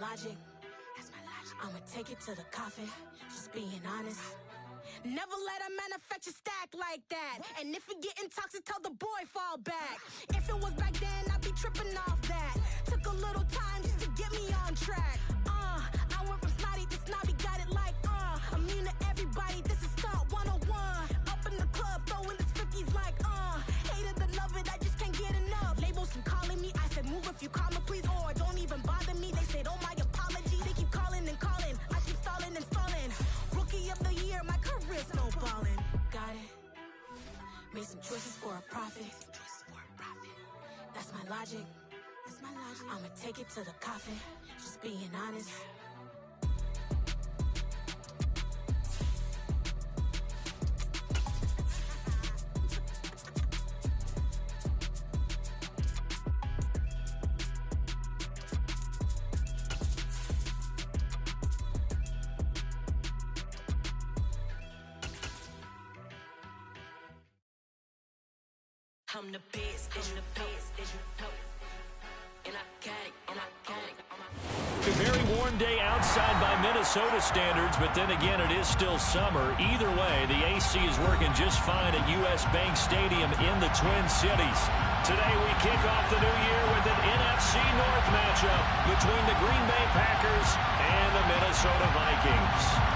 logic. I'ma take it to the coffin, just being honest. Never let a manufacture stack like that. And if it getting toxic, tell the boy fall back. If it was back then, I'd be tripping off that. Took a little time just to get me on track. I went from snotty to snobby, got it like immune to everybody, this is stunt 101. Up in the club, throwing this 50s like hate it and love it, I just can't get enough. Labels keep calling me, I said move if you call me please, or don't even bother me. They said oh my apology, they keep calling and calling. I keep stalling and stalling. Rookie of the year, my career snowballing. Got it. Made some choices for a profit. That's my logic. I'ma take it to the coffin, just being honest. I'm the best, and I got it. A very warm day outside by Minnesota standards, but then again, it is still summer. Either way, the AC is working just fine at U.S. Bank Stadium in the Twin Cities. Today, we kick off the new year with an NFC North matchup between the Green Bay Packers and the Minnesota Vikings.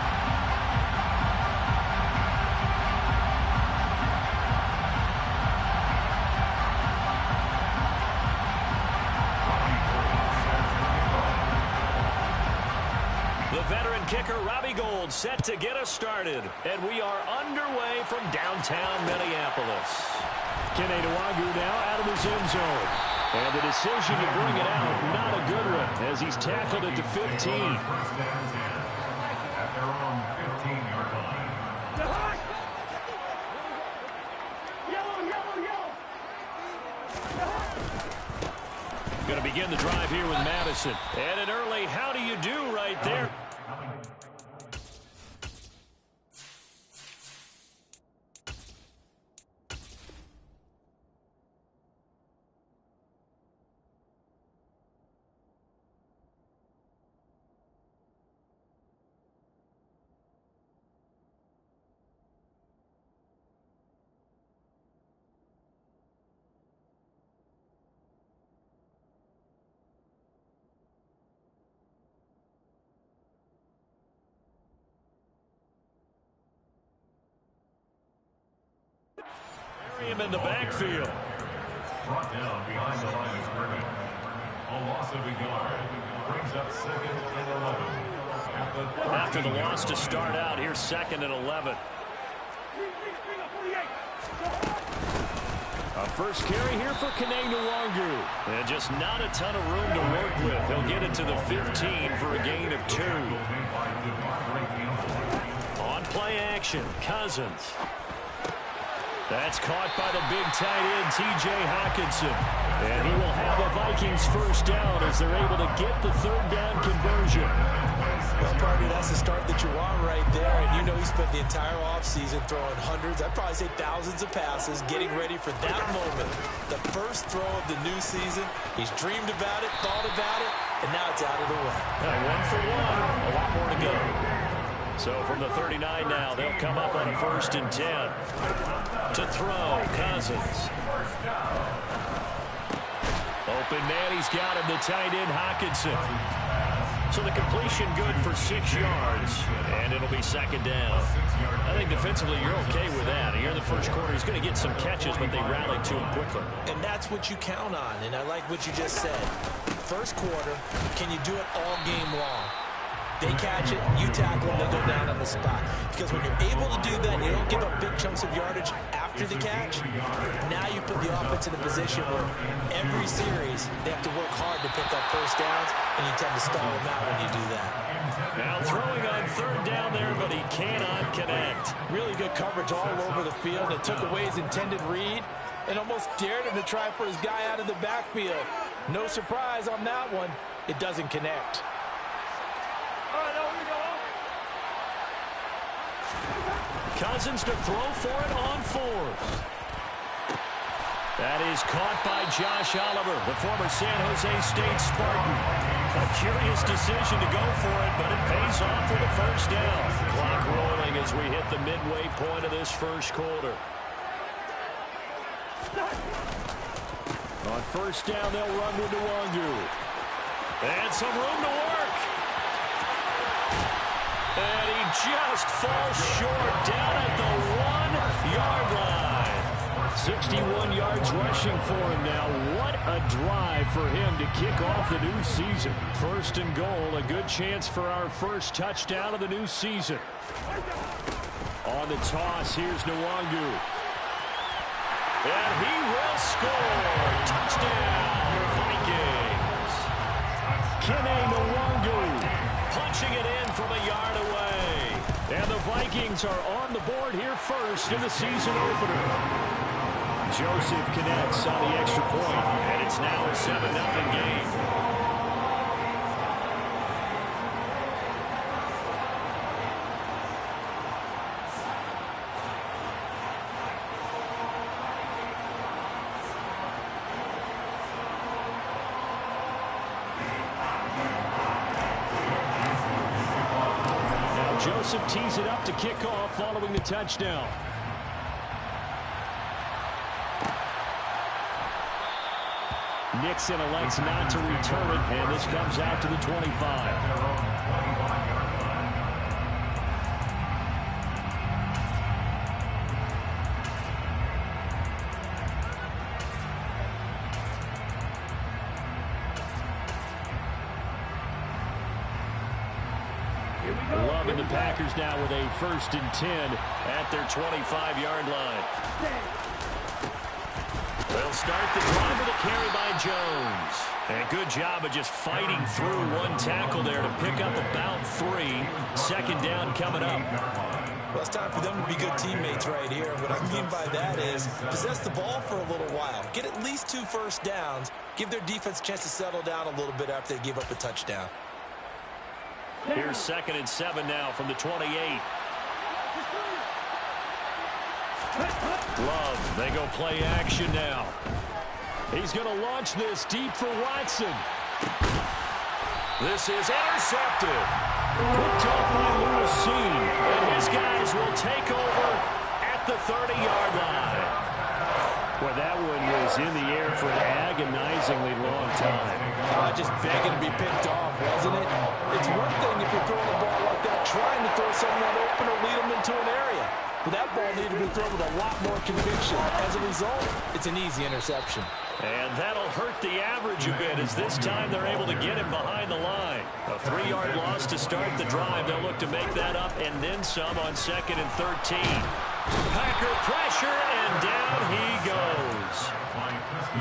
Veteran kicker Robbie Gould set to get us started. And we are underway from downtown Minneapolis. Kene Nwangwu now out of the end zone. And the decision to bring it out, not a good one, as he's tackled it to 15. At their own 15-yard line. Going to begin the drive here with Madison. And an early how do you do right there. Him in the backfield. Brought down behind the line of scrimmage. A loss of a yard brings up 2nd and 11. After the loss to start out, here's 2nd and 11. A first carry here for Kene Nwangwu. And just not a ton of room to work with. He'll get it to the 15 for a gain of 2. On play action, Cousins. That's caught by the big tight end, T.J. Hockenson. And he will have the Vikings first down as they're able to get the 3rd down conversion. Well, Party, that's the start that you want right there. And you know he spent the entire offseason throwing hundreds, I'd probably say thousands of passes, getting ready for that moment. The first throw of the new season. He's dreamed about it, thought about it, and now it's out of the way. 1 for 1, a lot more to go. So from the 39 now, they'll come up on a 1st and 10. To throw, Cousins. Open man, he's got him, the tight end, Hockenson. So the completion good for 6 yards, and it'll be 2nd down. I think defensively you're okay with that. Here in the first quarter, he's going to get some catches, but they rallied to him quickly. And that's what you count on, and I like what you just said. First quarter, can you do it all game long? They catch it, you tackle them, they go down on the spot. Because when you're able to do that, you don't give up big chunks of yardage after the catch. Now you put the offense in a position where every series they have to work hard to pick up first downs, and you tend to stall them out when you do that. Now throwing on 3rd down there, but he cannot connect. Really good coverage all over the field. It took away his intended read and almost dared him to try for his guy out of the backfield. No surprise on that one. It doesn't connect. Cousins to throw for it on 4th. That is caught by Josh Oliver, the former San Jose State Spartan. A curious decision to go for it, but it pays off with a first down. Clock rolling as we hit the midway point of this first quarter. On first down, they'll run with Nwangu. And some room to work. And he just falls short down at the 1-yard line. 61 yards rushing for him now. What a drive for him to kick off the new season. First and goal, a good chance for our first touchdown of the new season. On the toss, here's Nwangu. And he will score. Touchdown, Vikings. Kene Nwangu punching it in from a yard away. And the Vikings are on the board here first in the season opener. Joseph connects on the extra point, and it's now a 7-0 game. Now Joseph tees it up to kick off following the touchdown. Nixon elects not to return it, and this comes out to the 25. Love and the Packers now with a 1st and 10 at their 25-yard line. They'll start the drive with a carry by Jones. And a good job of just fighting through one tackle there to pick up about 3. 2nd down coming up. Well, it's time for them to be good teammates right here. What I mean by that is possess the ball for a little while. Get at least 2 first downs. Give their defense a chance to settle down a little bit after they give up a touchdown. Here's 2nd and 7 now from the 28. Love, they go play action now. He's going to launch this deep for Watson. This is intercepted. Picked off by Lewis Cine. And his guys will take over at the 30-yard line. Well, that one was in the air for an agonizingly long time. Just begging to be picked off, wasn't it? It's one thing if you're throwing the ball like that, trying to throw someone open or lead them into an area. But that ball needed to be thrown with a lot more conviction. As a result, it's an easy interception. And that'll hurt the average a bit as this time they're able to get him behind the line. A 3-yard loss to start the drive. They'll look to make that up and then some on 2nd and 13. Packer pressure, and down he goes.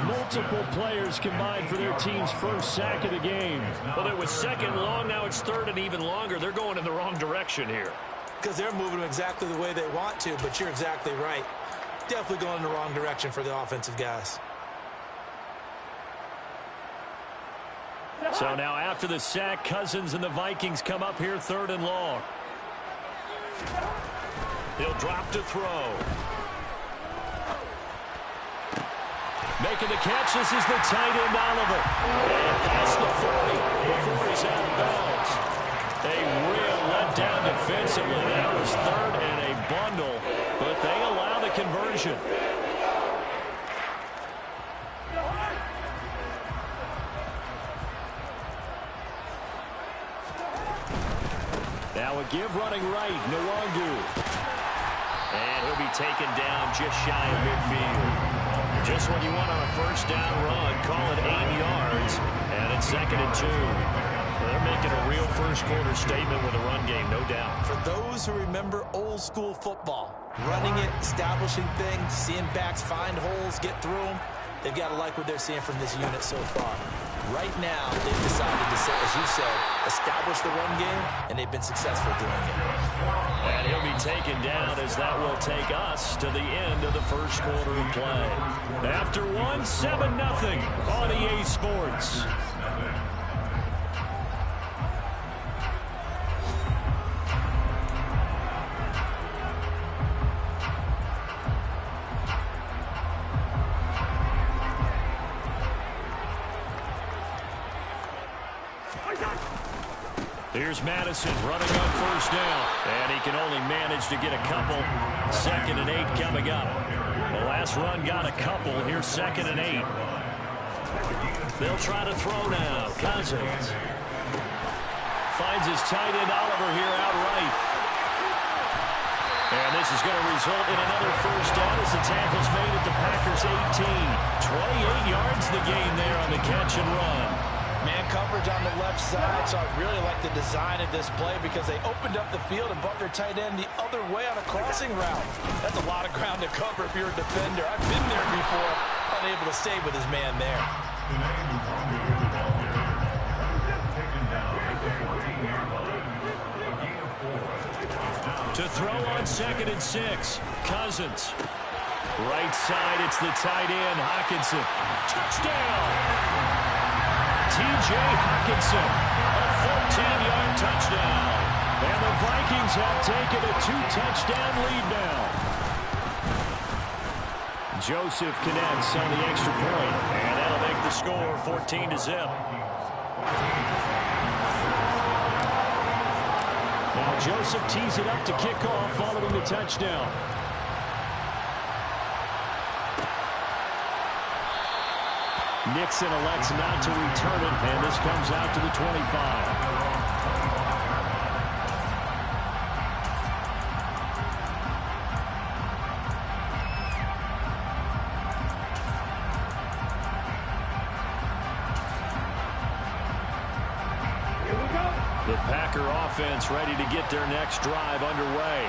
Multiple players combined for their team's first sack of the game. Well, it was 2nd long. Now it's 3rd and even longer. They're going in the wrong direction here. Because they're moving them exactly the way they want to, but you're exactly right. Definitely going in the wrong direction for the offensive guys. So now after the sack, Cousins and the Vikings come up here 3rd and long. He'll drop to throw. Making the catch, this is the tight end Oliver. And past the 40 before he's out of bounds. A real letdown defensively. That was 3rd and a bundle, but they allow the conversion. Now a give running right, Nwangu. And he'll be taken down just shy of midfield. Just when you want on a first down run, call it 8 yards, and it's 2nd and 2. They're making a real first quarter statement with a run game, no doubt. For those who remember old school football, running it, establishing things, seeing backs find holes, get through them, they've got to like what they're seeing from this unit so far. Right now, they've decided to, as you said, establish the run game, and they've been successful doing it. And he'll be taken down as that will take us to the end of the first quarter of play. After 7-0 on EA Sports. Here's Madison running on first down. And he can only manage to get a couple. 2nd and 8 coming up. The last run got a couple. Here's 2nd and 8. They'll try to throw now. Cousins finds his tight end Oliver here outright. And this is going to result in another first down as the tackle's made at the Packers 18. 28 yards the gain there on the catch and run. Man coverage on the left side, so I really like the design of this play because they opened up the field and bumped their tight end the other way on a crossing route. That's a lot of ground to cover if you're a defender. I've been there before, unable to stay with his man there. To throw on 2nd and 6. Cousins. Right side, it's the tight end, Hockenson. Touchdown! T.J. Hockenson, a 14-yard touchdown. And the Vikings have taken a 2-touchdown lead now. Joseph connects on the extra point, and that'll make the score 14-0. Now Joseph tees it up to kick off following the touchdown. Nixon elects not to return it, and this comes out to the 25. The Packer offense ready to get their next drive underway.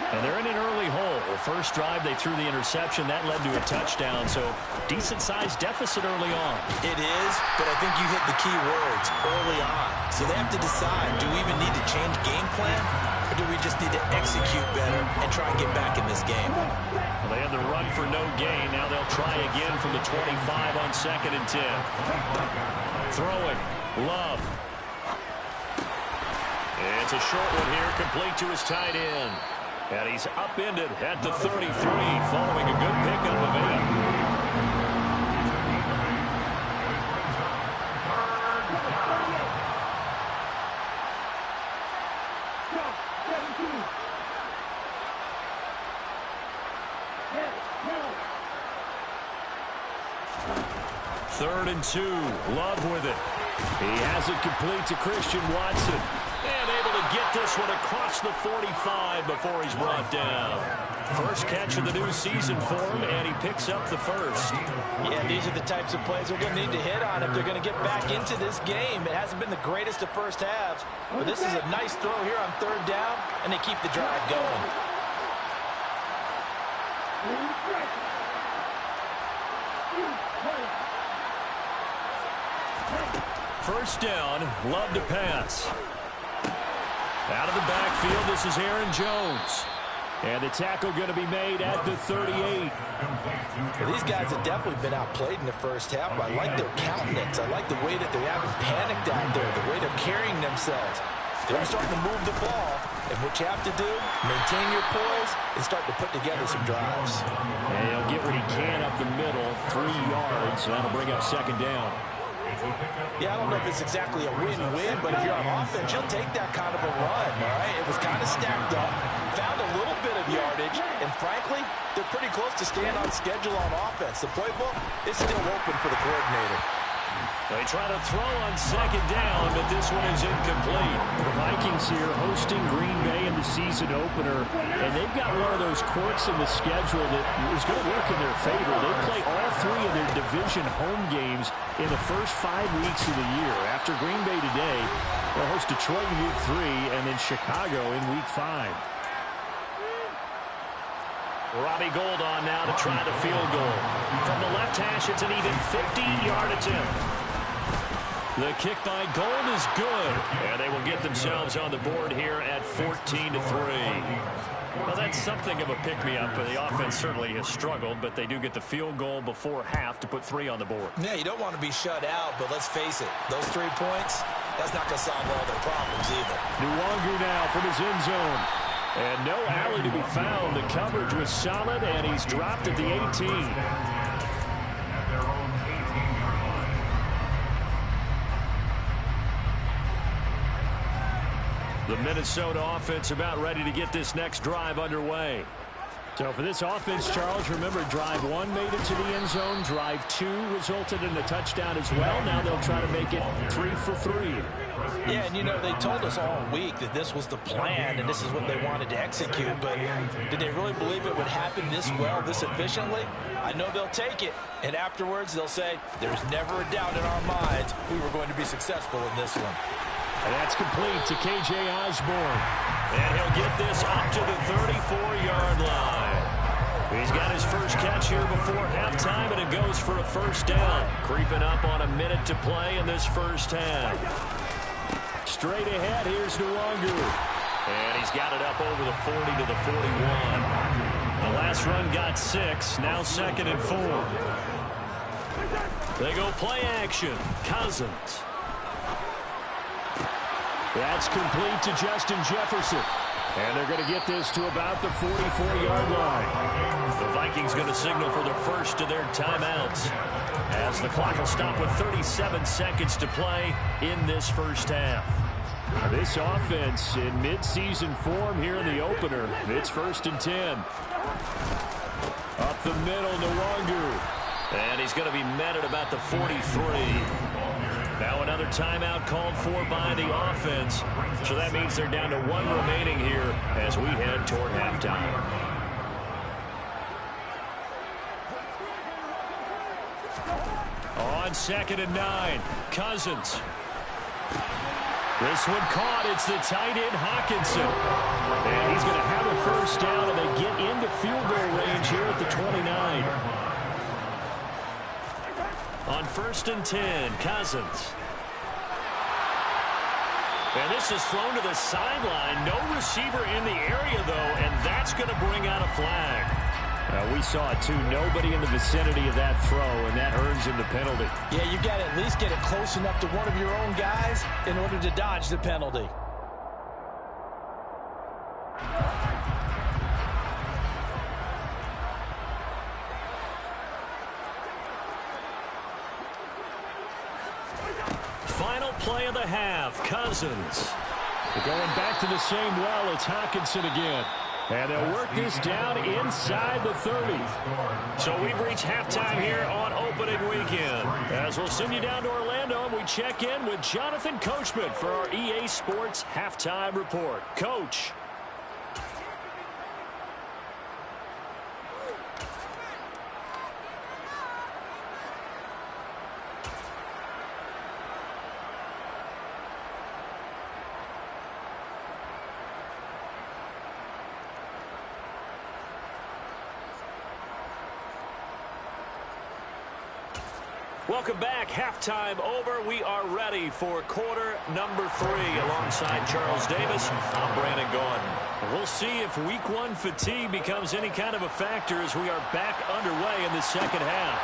And they're in an early hole. The first drive, they threw the interception. That led to a touchdown, so decent-sized deficit early on. It is, but I think you hit the key words, early on. So they have to decide, do we even need to change game plan, or do we just need to execute better and try and get back in this game? Well, they had the run for no gain. Now they'll try again from the 25 on 2nd and 10. Throwing, Love. It's a short one here, complete to his tight end. And he's upended at the 33 following a good pickup of 8. 3rd and 2. Love with it. He has it complete to Christian Watson. And able to get this one across the 45 before he's brought down. First catch of the new season for him, and he picks up the first. Yeah, these are the types of plays they're going to need to hit on if they're going to get back into this game. It hasn't been the greatest of first halves, but this is a nice throw here on 3rd down, and they keep the drive going. First down, Love to pass. Out of the backfield, this is Aaron Jones. And the tackle going to be made at the 38. Well, these guys have definitely been outplayed in the first half. I like their countenance. I like the way that they haven't panicked out there, the way they're carrying themselves. They're starting to move the ball. And what you have to do, maintain your poise and start to put together some drives. And he'll get what he can up the middle, 3 yards. So that'll bring up 2nd down. Yeah, I don't know if it's exactly a win-win, but if you're on offense, you'll take that kind of a run, all right? It was kind of stacked up, found a little bit of yardage, and frankly, they're pretty close to staying on schedule on offense. The playbook is still open for the coordinator. They try to throw on 2nd down, but this one is incomplete. The Vikings here hosting Green Bay in the season opener, and they've got one of those quirks in the schedule that is going to work in their favor. They play all 3 of their division home games in the first 5 weeks of the year. After Green Bay today, they'll host Detroit in Week 3 and then Chicago in Week 5. Robbie Gould on now to try the field goal. From the left hash, it's an even 50-yard attempt. The kick by Gould is good, and they will get themselves on the board here at 14-3. Well, that's something of a pick-me-up. The offense certainly has struggled, but they do get the field goal before half to put 3 on the board. Yeah, you don't want to be shut out, but let's face it, those 3 points, that's not going to solve all their problems either. Nwangu now from his end zone. And no alley to be found. The coverage was solid, and he's dropped at the 18. The Minnesota offense about ready to get this next drive underway. So for this offense, Charles, remember, drive 1 made it to the end zone. Drive 2 resulted in a touchdown as well. Now they'll try to make it 3 for 3. Yeah, and you know, they told us all week that this was the plan and this is what they wanted to execute, but did they really believe it would happen this well, this efficiently? I know they'll take it, and afterwards they'll say, there's never a doubt in our minds we were going to be successful in this one. And that's complete to K.J. Osborne. And he'll get this up to the 34-yard line. He's got his first catch here before halftime, and it goes for a first down. Creeping up on a minute to play in this first half. Straight ahead, here's Nwangu. And he's got it up over the 40 to the 41. The last run got 6, now 2nd and 4. They go play action. Cousins. That's complete to Justin Jefferson. And they're going to get this to about the 44-yard line. The Vikings going to signal for the first of their timeouts, as the clock will stop with 37 seconds to play in this first half. This offense in midseason form here in the opener. It's 1st and 10. Up the middle, Nwangu. And he's going to be met at about the 43. Now another timeout called for by the offense. So that means they're down to 1 remaining here as we head toward halftime. On 2nd and 9, Cousins. This one caught. It's the tight end, Hockenson. And he's going to have a first down, and they get into field goal range here at the 29. On 1st and 10, Cousins. And this is thrown to the sideline. No receiver in the area, though, and that's going to bring out a flag. We saw it, too. Nobody in the vicinity of that throw, and that earns him the penalty. Yeah, you've got to at least get it close enough to one of your own guys in order to dodge the penalty. Final play of the half, Cousins. They're going back to the same well. It's Hockenson again. And they'll work this down inside the 30. So we've reached halftime here on opening weekend. As we'll send you down to Orlando, and we check in with Jonathan Coachman for our EA Sports Halftime Report. Coach. Welcome back. Halftime over. We are ready for quarter number 3. Alongside Charles Davis, I'm Brandon Gordon. We'll see if week 1 fatigue becomes any kind of a factor as we are back underway in the second half.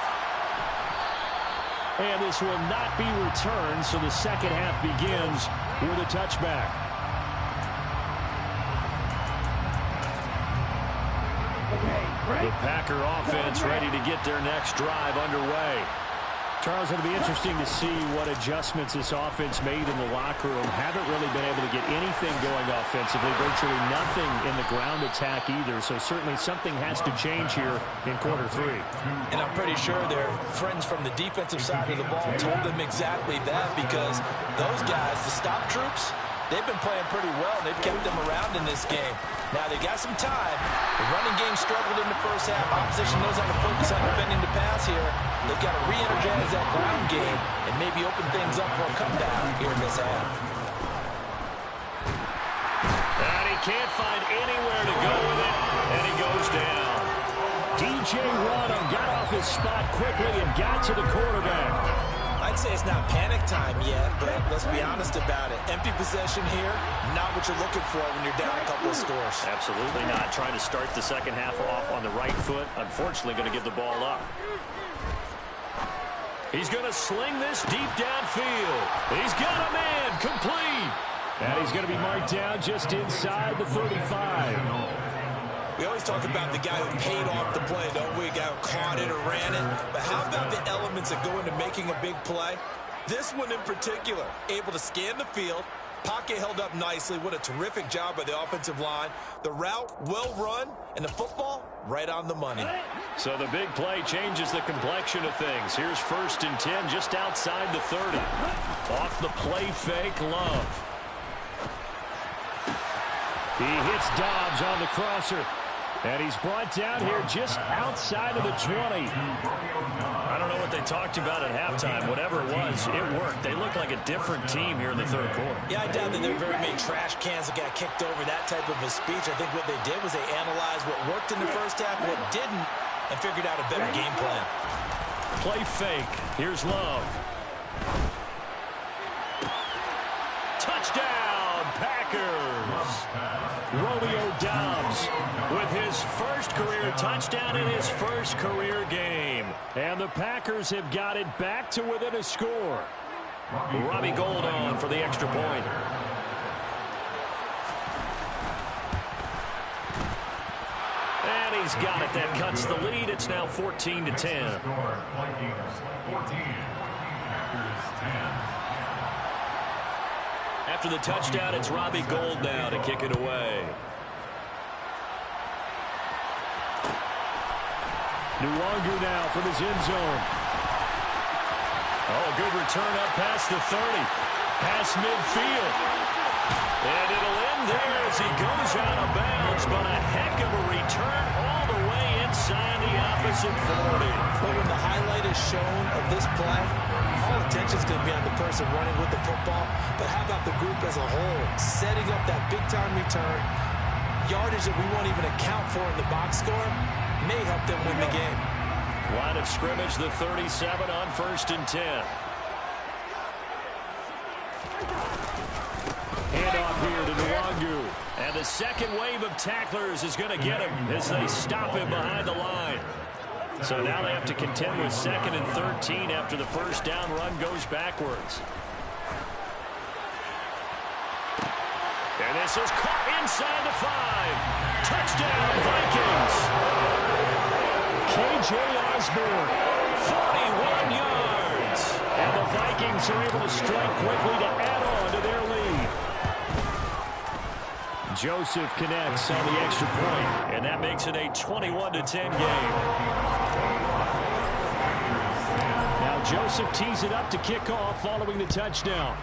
And this will not be returned, so the second half begins with a touchback. The Packer offense ready to get their next drive underway. Charles, it'll be interesting to see what adjustments this offense made in the locker room. Haven't really been able to get anything going offensively, virtually nothing in the ground attack either. So certainly something has to change here in quarter 3. And I'm pretty sure their friends from the defensive side of the ball told them exactly that, because those guys, the stop troops, they've been playing pretty well. They've kept them around in this game. Now, they got some time. The running game struggled in the first half. Opposition knows how to focus on defending the pass here. They've got to re-energize that ground game and maybe open things up for a comeback here in this half. And he can't find anywhere to go with it, and he goes down. DJ Wonnum got off his spot quickly and got to the quarterback. I'd say it's not panic time yet, but let's be honest about it. Empty possession here, not what you're looking for when you're down a couple of scores. Absolutely not. Trying to start the second half off on the right foot. Unfortunately, going to give the ball up. He's going to sling this deep downfield. He's got a man complete. And he's going to be marked down just inside the 35. We always talk about the guy who paid off the play, don't we? A guy who caught it or ran it. But how about the elements that go into making a big play? This one in particular, able to scan the field, Pocket held up nicely. What a terrific job by the offensive line. The route well run, and the football right on the money. So the big play changes the complexion of things. Here's 1st and 10 just outside the 30. Off the play fake, Love. He hits Dobbs on the crosser. And he's brought down here just outside of the 20. I don't know what they talked about at halftime. Whatever it was, it worked. They look like a different team here in the 3rd quarter. Yeah, I doubt that there were very many trash cans that got kicked over, that type of a speech. I think what they did was they analyzed what worked in the first half, what didn't, and figured out a better game plan. Play fake. Here's Love. Touchdown, Packers. Romeo Dobbs with his first career touchdown in his first career game. And the Packers have got it back to within a score. Robbie Gould on for the extra point. And he's got it. That cuts the lead. It's now 14-10. Vikings 14, Packers 10. After the touchdown, it's Robbie Gould now to kick it away. Nwangu now from his end zone. Oh, good return up past the 30. Past midfield. And it'll end there as he goes out of bounds, but a heck of a return all the way inside the opposite 40. But when the highlight is shown of this play, all attention is going to be on the person running with the football. But how about the group as a whole? Setting up that big-time return, yardage that we won't even account for in the box score, may help them win the game. Line of scrimmage, the 37 on 1st and 10. Handoff here to Nwangu. And the second wave of tacklers is going to get him as they stop him behind the line. So now they have to contend with 2nd and 13 after the first down run goes backwards. And this is caught inside the 5. Touchdown, Vikings. K.J. Osborne. 41 yards. And the Vikings are able to strike quickly to add on to their lead. Joseph connects on the extra point. And that makes it a 21-10 game. Now Joseph tees it up to kick off following the touchdown.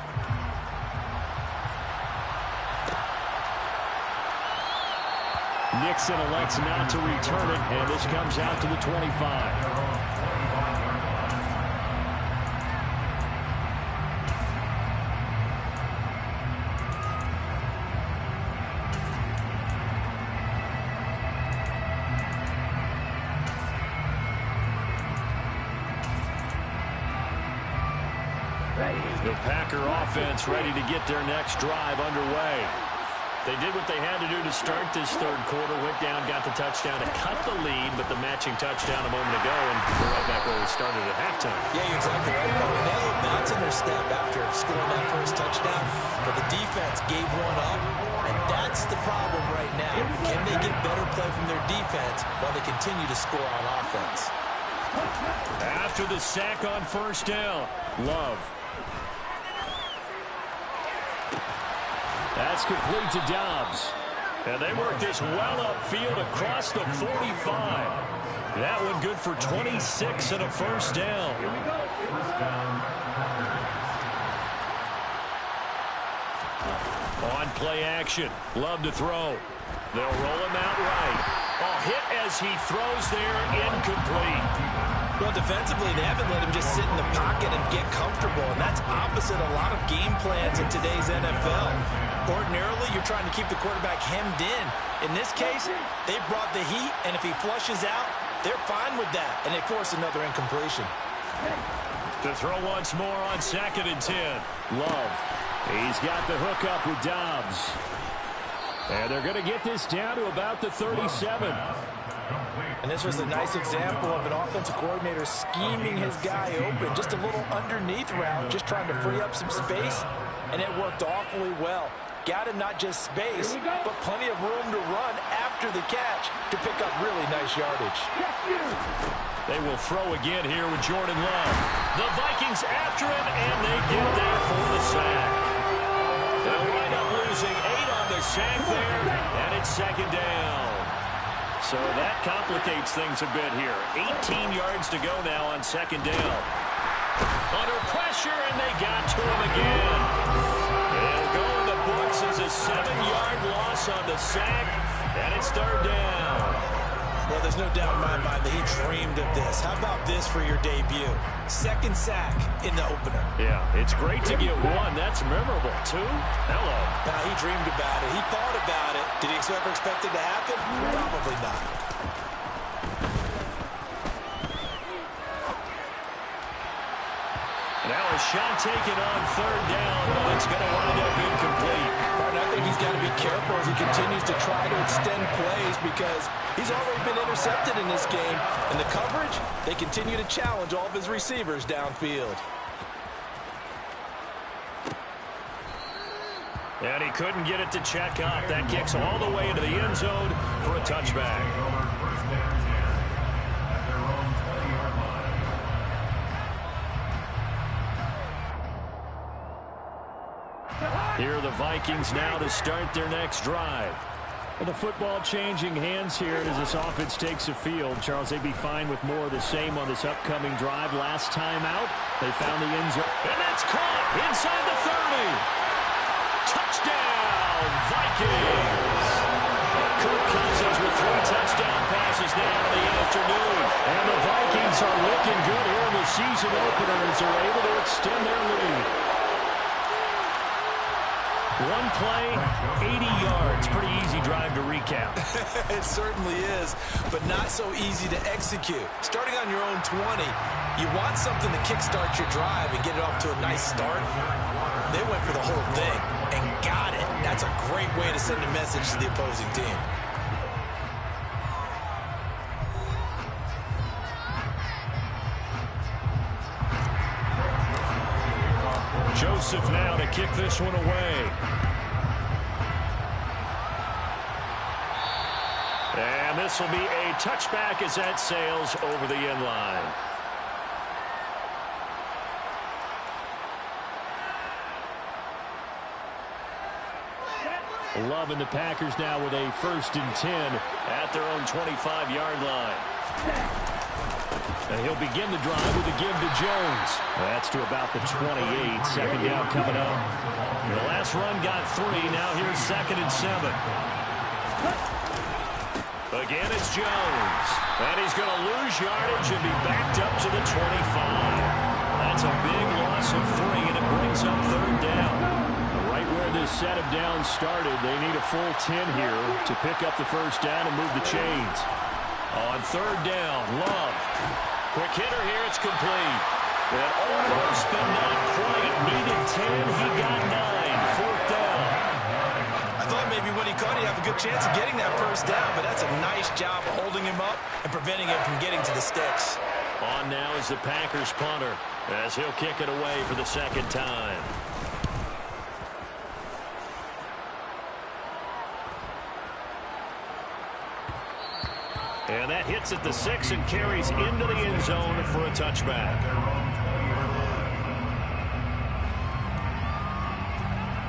Nixon elects not to return it, and this comes out to the 25. The Packer offense ready to get their next drive underway. They did what they had to do to start this 3rd quarter. Went down, got the touchdown to cut the lead, but the matching touchdown a moment ago, and we're right back where we started at halftime. Yeah, you're exactly right, Bo. They had a little bounce in their step after scoring that first touchdown, but the defense gave one up, and that's the problem right now. Can they get better play from their defense while they continue to score on offense? After the sack on 1st down, Love. That's complete to Dobbs. And they work this well upfield across the 45. That one good for 26 and a first down. On play action. Love to throw. They'll roll him out right. A hit as he throws there, incomplete. Well, defensively, they haven't let him just sit in the pocket and get comfortable, and that's opposite a lot of game plans in today's NFL. Ordinarily, you're trying to keep the quarterback hemmed in. In this case, they brought the heat, and if he flushes out, they're fine with that, and they force another incompletion. To throw once more on 2nd and 10. Love. He's got the hook up with Dobbs. And they're going to get this down to about the 37. And this was a nice example of an offensive coordinator scheming his guy open. Just a little underneath route, just trying to free up some space, and it worked awfully well. Got him not just space, but plenty of room to run after the catch to pick up really nice yardage. They will throw again here with Jordan Love. The Vikings after him, and they get there for the sack. They'll So that complicates things a bit here. 18 yards to go now on second down. Under pressure, and they got to him again. It'll go in the books as a 7-yard loss on the sack, and it's third down. Well, there's no doubt in my mind that he dreamed of this. How about this for your debut? Second sack in the opener. Yeah, it's great to get one. That's memorable. Two? Hello. Now, he dreamed about it. He thought about it. Did he ever expect it to happen? Probably not. Now a shot taken on third down, but it's going to wind up incomplete. I think he's got to be careful as he continues to try to extend plays because he's already been intercepted in this game. And the coverage, they continue to challenge all of his receivers downfield. And he couldn't get it to check up. That kicks all the way into the end zone for a touchback. Here are the Vikings now to start their next drive. Well, the football changing hands here as this offense takes the field. Charles, they'd be fine with more of the same on this upcoming drive. Last time out, they found the end zone. And that's caught inside the 30. Touchdown, Vikings. Kirk Cousins with 3 touchdown passes now in the afternoon. And the Vikings are looking good here in the season opener as they're able to extend their lead. One play, 80 yards. Pretty easy drive to recap. It certainly is, but not so easy to execute. Starting on your own 20, you want something to kickstart your drive and get it off to a nice start. They went for the whole thing and got it. That's a great way to send a message to the opposing team. Joseph now to kick this one away. And this will be a touchback as that sails over the end line. Love and the Packers now with a 1st and 10 at their own 25-yard line. And he'll begin the drive with a give to Jones. That's to about the 28. Second down coming up. The last run got 3. Now here's 2nd and 7. Again, it's Jones. And he's going to lose yardage and be backed up to the 25. That's a big loss of 3, and it brings up third down. Right where this set of downs started, they need a full 10 here to pick up the first down and move the chains. On third down, Love. Quick hitter here, it's complete. And almost, but not quite. Needed 10, he got 9. Fourth down. I thought maybe when he caught it, he'd have a good chance of getting that first down, but that's a nice job of holding him up and preventing him from getting to the sticks. On now is the Packers punter as he'll kick it away for the second time. And that hits at the 6 and carries into the end zone for a touchback.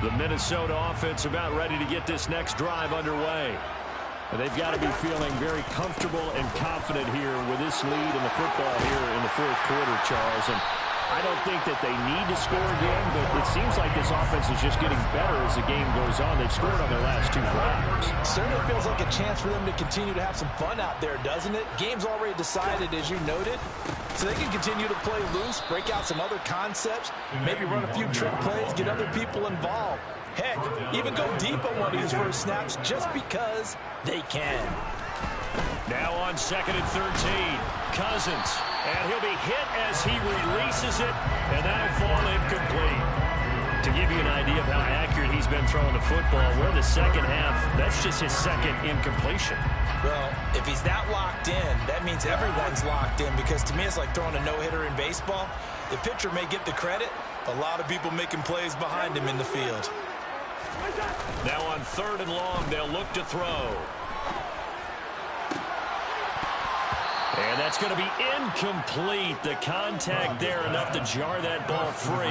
The Minnesota offense about ready to get this next drive underway. They've got to be feeling very comfortable and confident here with this lead in the football here in the 4th quarter, Charles. And I don't think that they need to score again, but it seems like this offense is just getting better as the game goes on. They've scored on their last 2 drives. Certainly feels like a chance for them to continue to have some fun out there, doesn't it? Game's already decided, as you noted, so they can continue to play loose, break out some other concepts, maybe run a few trick plays, get other people involved. Heck, even go deep on one of these first snaps just because they can. Now on 2nd and 13, Cousins. And he'll be hit as he releases it, and that'll fall incomplete. To give you an idea of how accurate he's been throwing the football, we're in the second half. That's just his 2nd incompletion. Well, if he's that locked in, that means everyone's locked in, because to me it's like throwing a no-hitter in baseball. The pitcher may get the credit, a lot of people making plays behind him in the field. Now on 3rd and long, they'll look to throw. And that's going to be incomplete. The contact there enough to jar that ball free,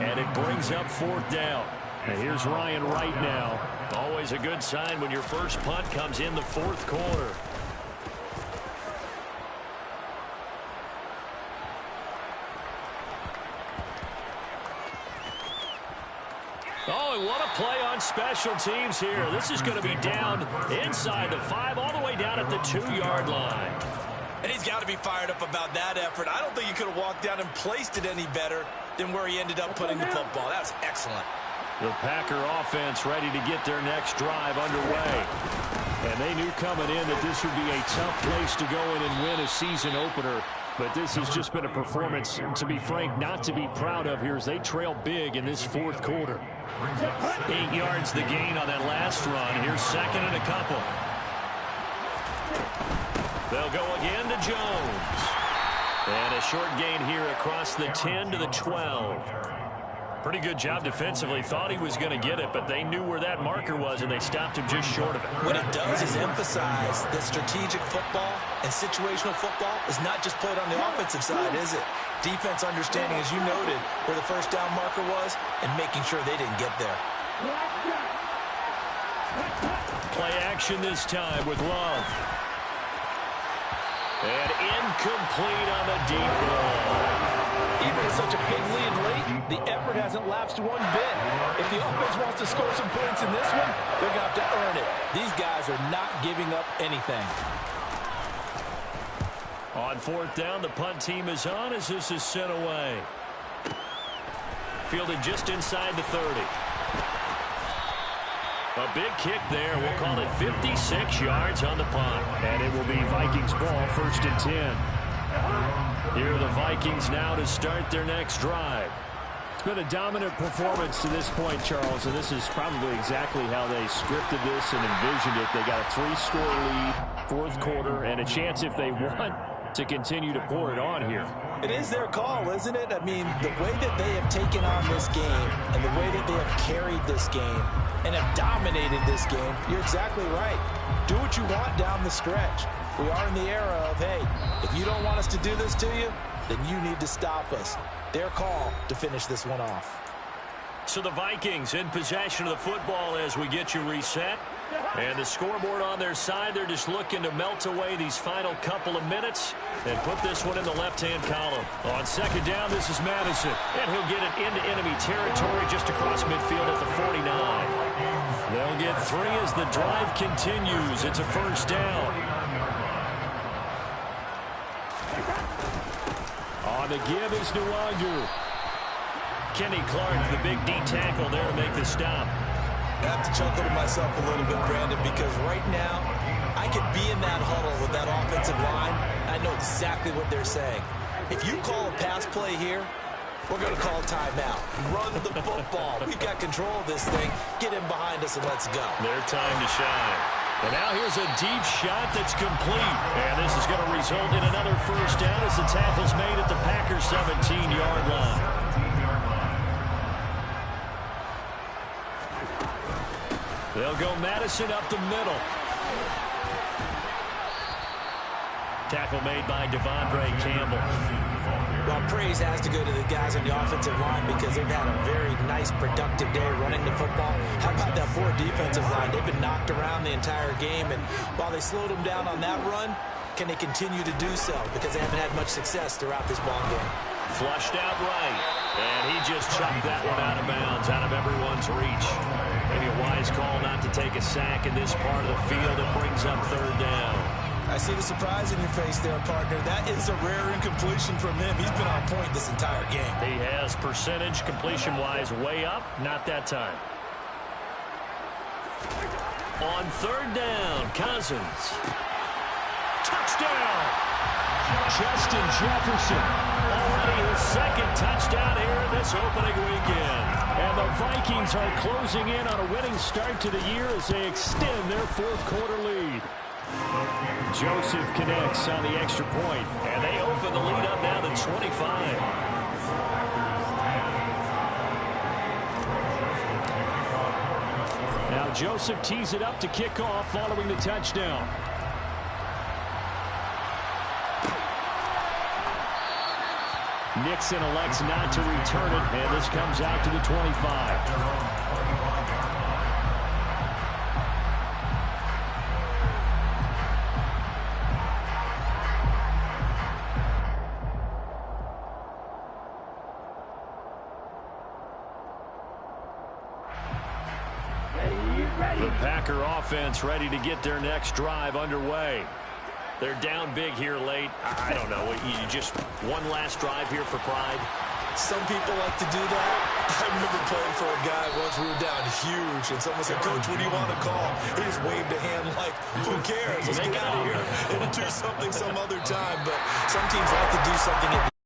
and it brings up 4th down. And here's Ryan Wright now. Always a good sign when your first punt comes in the 4th quarter. Oh, and what a play on special teams here. This is going to be down inside the 5, all the way down at the 2-yard line. And he's got to be fired up about that effort. I don't think he could have walked down and placed it any better than where he ended up putting the football. That was excellent. The Packer offense ready to get their next drive underway. And they knew coming in that this would be a tough place to go in and win a season opener. But this has just been a performance, to be frank, not to be proud of here as they trail big in this fourth quarter. 8 yards the gain on that last run. Here's second and a couple. They'll go again to Jones. And a short gain here across the 10 to the 12. Pretty good job defensively. Thought he was going to get it, but they knew where that marker was, and they stopped him just short of it. What it does is emphasize that strategic football and situational football is not just played on the offensive side, is it? Defense understanding, as you noted, where the first down marker was and making sure they didn't get there. Play action this time with Love. And incomplete on the deep ball. Even with such a big lead late, the effort hasn't lapsed one bit. If the offense wants to score some points in this one, they're going to have to earn it. These guys are not giving up anything. On fourth down, the punt team is on as this is sent away. Fielded just inside the 30. A big kick there. We'll call it 56 yards on the punt. And it will be Vikings ball, 1st and 10. Here are the Vikings now to start their next drive. It's been a dominant performance to this point, Charles, and this is probably exactly how they scripted this and envisioned it. They got a 3-score lead, fourth quarter, and a chance if they want to continue to pour it on here. It is their call, isn't it? I mean, the way that they have taken on this game and the way that they have carried this game and have dominated this game, you're exactly right. Do what you want down the stretch. We are in the era of, hey, if you don't want us to do this to you, then you need to stop us. Their call to finish this one off. So the Vikings in possession of the football as we get you reset. And the scoreboard on their side, they're just looking to melt away these final couple of minutes and put this one in the left-hand column. On second down, this is Madison. And he'll get it into enemy territory just across midfield at the 49. They'll get 3 as the drive continues. It's a first down. On the give is Nwangu. Kenny Clark, the big D tackle there to make the stop. I have to chuckle to myself a little bit, Brandon, because right now I could be in that huddle with that offensive line. I know exactly what they're saying. If you call a pass play here, we're going to call timeout. Run the football. We've got control of this thing. Get in behind us and let's go. Their time to shine. And now here's a deep shot that's complete. And this is going to result in another first down as the tackle's made at the Packers' 17-yard line. They'll go Madison up the middle. Tackle made by Devondre Campbell. Well, praise has to go to the guys on the offensive line because they've had a very nice, productive day running the football. How about that poor defensive line? They've been knocked around the entire game, and while they slowed them down on that run, can they continue to do so? Because they haven't had much success throughout this ball game. Flushed out right, and he just chucked that one out of bounds, out of everyone's reach. Maybe a wise call not to take a sack in this part of the field. It brings up third down. I see the surprise in your face there, partner. That is a rare incompletion from him. He's been on point this entire game. He has percentage completion-wise way up. Not that time. On third down, Cousins. Touchdown! Justin Jefferson. Already his second touchdown here in this opening weekend. And the Vikings are closing in on a winning start to the year as they extend their fourth quarter lead. Joseph connects on the extra point, and they open the lead up now to 25. Now Joseph tees it up to kick off following the touchdown. Nixon elects not to return it, and this comes out to the 25. The Packer offense ready to get their next drive underway. They're down big here late. I don't know. You just one last drive here for pride. Some people like to do that. I remember playing for a guy once. We were down huge, and someone said, "Coach, what do you want to call?" He just waved a hand like, "Who cares? Let's get out of here and do something some other time." But some teams like to do something at the